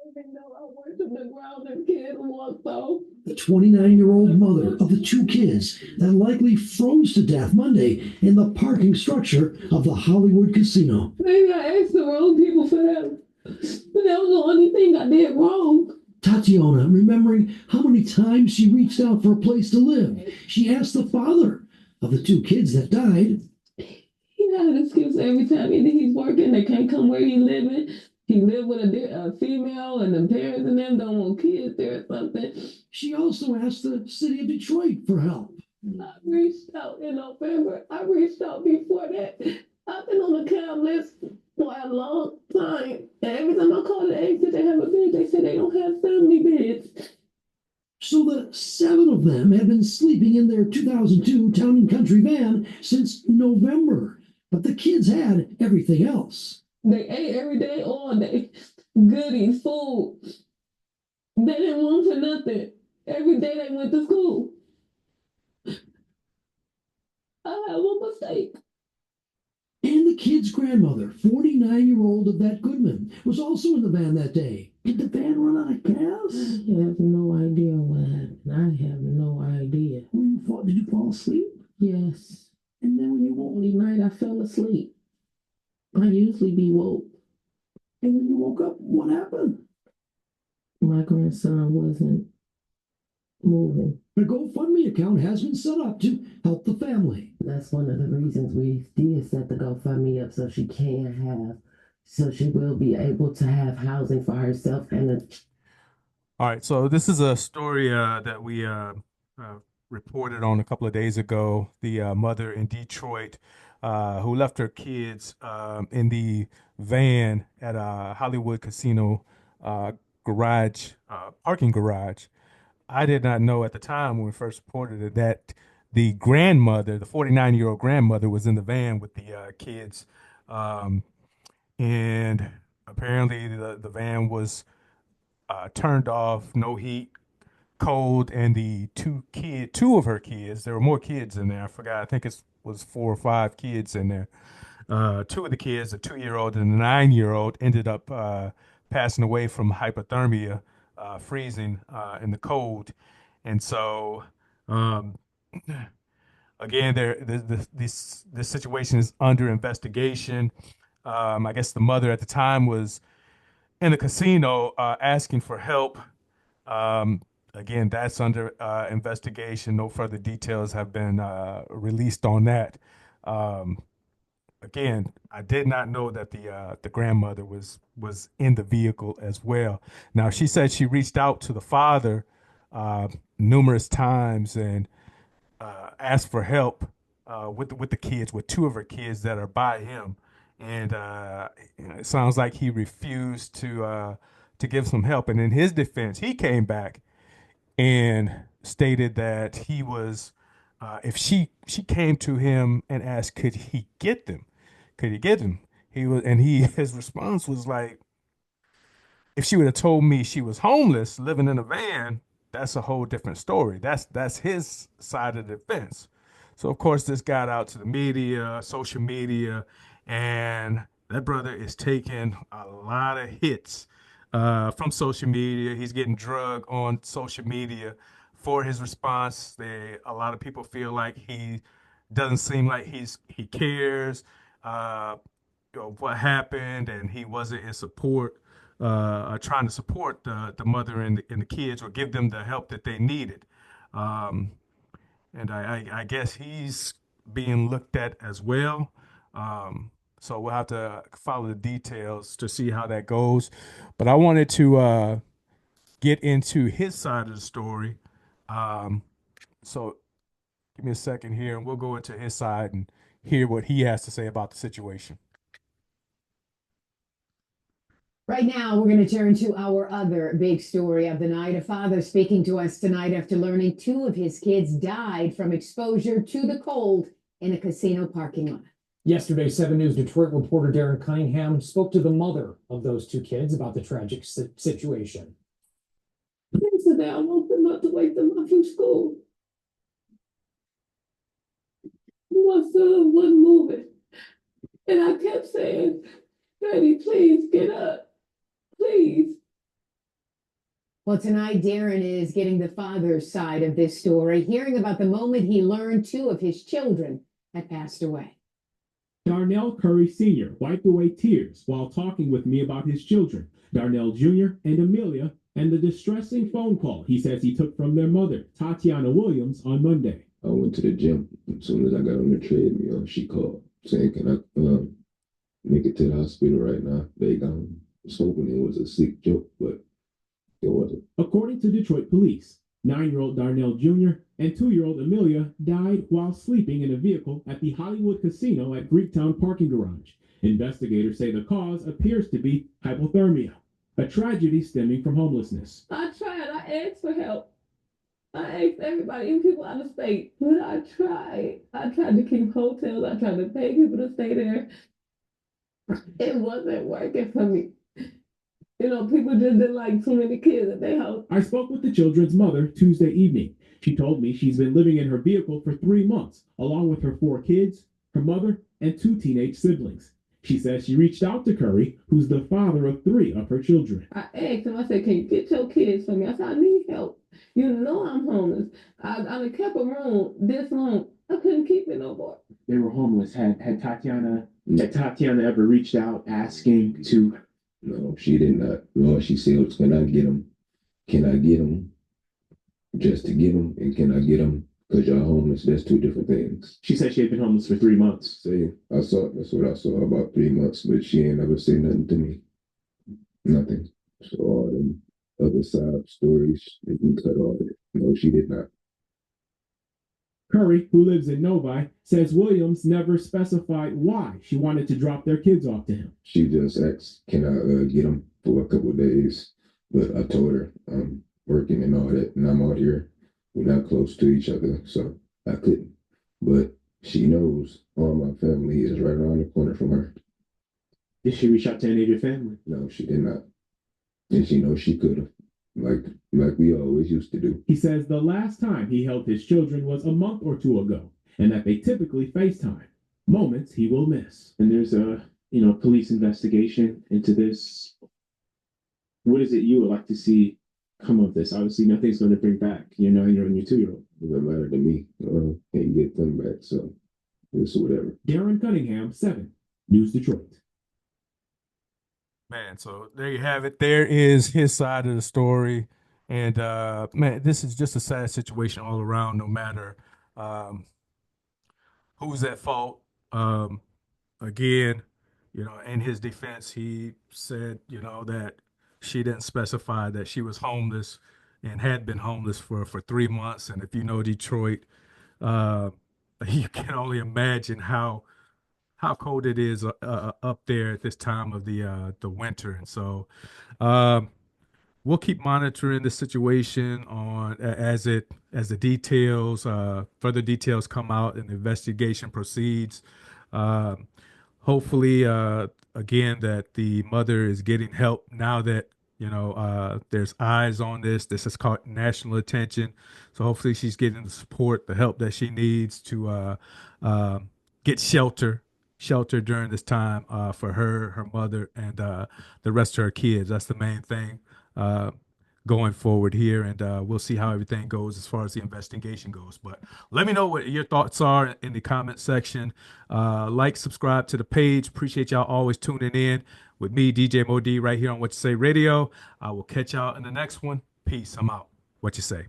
The 29-year-old mother of the two kids that likely froze to death Monday in the parking structure of the Hollywood casino. Maybe I asked the wrong people for help, but that was the only thing I did wrong. Tatiana, remembering how many times she reached out for a place to live, she asked the father of the two kids that died. He had an excuse every time either he's working, they can't come where he's living. He lived with a female, and the parents and them don't want kids there or something. She also asked the city of Detroit for help. I reached out in November. I reached out before that. I've been on the CAB list for a long time. And every time I call the ask if they have a bed, they say they don't have family beds. So the 7 of them have been sleeping in their 2002 Town and Country van since November. But the kids had everything else. They ate every day, all day. Goodies, food. They didn't want for nothing. Every day they went to school. I have a mistake. And the kid's grandmother, 49-year-old Yvette Goodman, was also in the van that day. Did the van run out of gas? I have no idea what happened. I have no idea. Did you fall asleep? Yes. And then when you woke only night, I fell asleep. I usually be woke. And when you woke up, what happened? My grandson wasn't moving. A GoFundMe account has been set up to help the family. That's one of the reasons we did set the GoFundMe up, so she will be able to have housing for herself and All right, so this is a story that we reported on a couple of days ago. The mother in Detroit who left her kids in the van at a Hollywood casino garage, parking garage. I did not know at the time when we first reported it that the grandmother, the 49-year-old grandmother, was in the van with the kids. Um, and apparently the van was turned off, no heat, cold, and the two of her kids, there were more kids in there. I forgot. I think it was 4 or 5 kids in there. Two of the kids, a 2-year-old and a 9-year-old, ended up passing away from hypothermia, freezing in the cold. And so, um, again, this situation is under investigation. I guess the mother at the time was in the casino asking for help. Um, Again, that's under investigation. No further details have been released on that. Um, Again, I did not know that the grandmother was in the vehicle as well. Now, she said she reached out to the father uh, numerous times and asked for help with the kids, with 2 of her kids that are by him, and it sounds like he refused to give some help. And in his defense, he came back and stated that he was, if she came to him and asked, could he get them? Could he get them? He was, and he his response was like, if she would have told me she was homeless, living in a van, that's a whole different story. That's his side of the fence. So of course this got out to the media, social media, and that brother is taking a lot of hits from social media. He's getting drug on social media for his response. A lot of people feel like he doesn't seem like he cares. Uh, what happened, and he wasn't in support, trying to support the mother and the kids or give them the help that they needed. Um, and I guess he's being looked at as well. So we'll have to follow the details to see how that goes. But I wanted to get into his side of the story. Um, so give me a second here, and we'll go into his side and hear what he has to say about the situation. Right now, we're going to turn to our other big story of the night. A father speaking to us tonight after learning 2 of his kids died from exposure to the cold in a casino parking lot. Yesterday, 7 News Detroit reporter Darren Cunningham spoke to the mother of those 2 kids about the tragic situation. Yesterday, I woke them up to wake them up from school. My son wasn't moving. And I kept saying, Daddy, please get up. Please. Well, tonight, Darren is getting the father's side of this story, hearing about the moment he learned two of his children had passed away. Darnell Curry Sr. wiped away tears while talking with me about his children, Darnell Jr. and Amelia, and the distressing phone call he says he took from their mother, Tatiana Williams, on Monday. I went to the gym. As soon as I got on the treadmill, she called saying, "Can I make it to the hospital right now?" They gone. I was hoping it was a sick joke, but it wasn't. According to Detroit police, 9-year-old Darnell Jr. and 2-year-old Amelia died while sleeping in a vehicle at the Hollywood Casino at Greektown parking garage. Investigators say the cause appears to be hypothermia, a tragedy stemming from homelessness. I tried. I asked for help. I asked everybody, even people out of state. But I tried. I tried to keep hotels. I tried to pay people to stay there. It wasn't working for me. You know, people just didn't like too many kids at their house. I spoke with the children's mother Tuesday evening. She told me she's been living in her vehicle for 3 months, along with her 4 kids, her mother, and 2 teenage siblings. She says she reached out to Curry, who's the father of 3 of her children. I asked him, I said, "Can you get your kids for me?" I said, "I need help. You know I'm homeless. I kept a room this long. I couldn't keep it no more." They were homeless. Had Tatiana ever reached out asking to? No, she did not. No, she said, "Can I get them? Can I get them just to get them? And can I get them because y'all homeless?" That's 2 different things. She said she had been homeless for 3 months. Say, that's what I saw about 3 months, but she ain't never said nothing to me. Nothing. So all them other side stories, they can cut all that. No, she did not. Curry, who lives in Novi, says Williams never specified why she wanted to drop their kids off to him. She just asked, "Can I get them for a couple of days?" But I told her I'm working and all that, and I'm out here. We're not close to each other, so I couldn't. But she knows all my family is right around the corner from her. Did she reach out to any of your family? No, she did not. And she knows she could have, like we always used to do. He says the last time he held his children was a month or 2 ago, and that they typically FaceTime, moments he will miss. And there's a police investigation into this. What is it you would like to see come of this? Obviously, nothing's going to bring back your 9-year-old and your 2-year-old. It doesn't matter to me. Can't get them back, so it's whatever. Darren Cunningham, 7 News Detroit. Man, so there you have it. There is his side of the story. And man, this is just a sad situation all around, no matter who's at fault. Again, in his defense, he said, that she didn't specify that she was homeless and had been homeless for 3 months. And if you know Detroit, you can only imagine how cold it is up there at this time of the winter. And so we'll keep monitoring the situation on as the details, further details come out and the investigation proceeds. Hopefully, again, that the mother is getting help now that there's eyes on this. This has caught national attention. So hopefully she's getting the support, the help that she needs to get shelter during this time for her mother, and the rest of her kids. That's the main thing going forward here, and we'll see how everything goes as far as the investigation goes. But let me know what your thoughts are in the comment section. Subscribe to the page. Appreciate y'all always tuning in with me, DJ Mo D, right here on What You Say Radio. I will catch y'all in the next one. Peace. I'm out. What you say?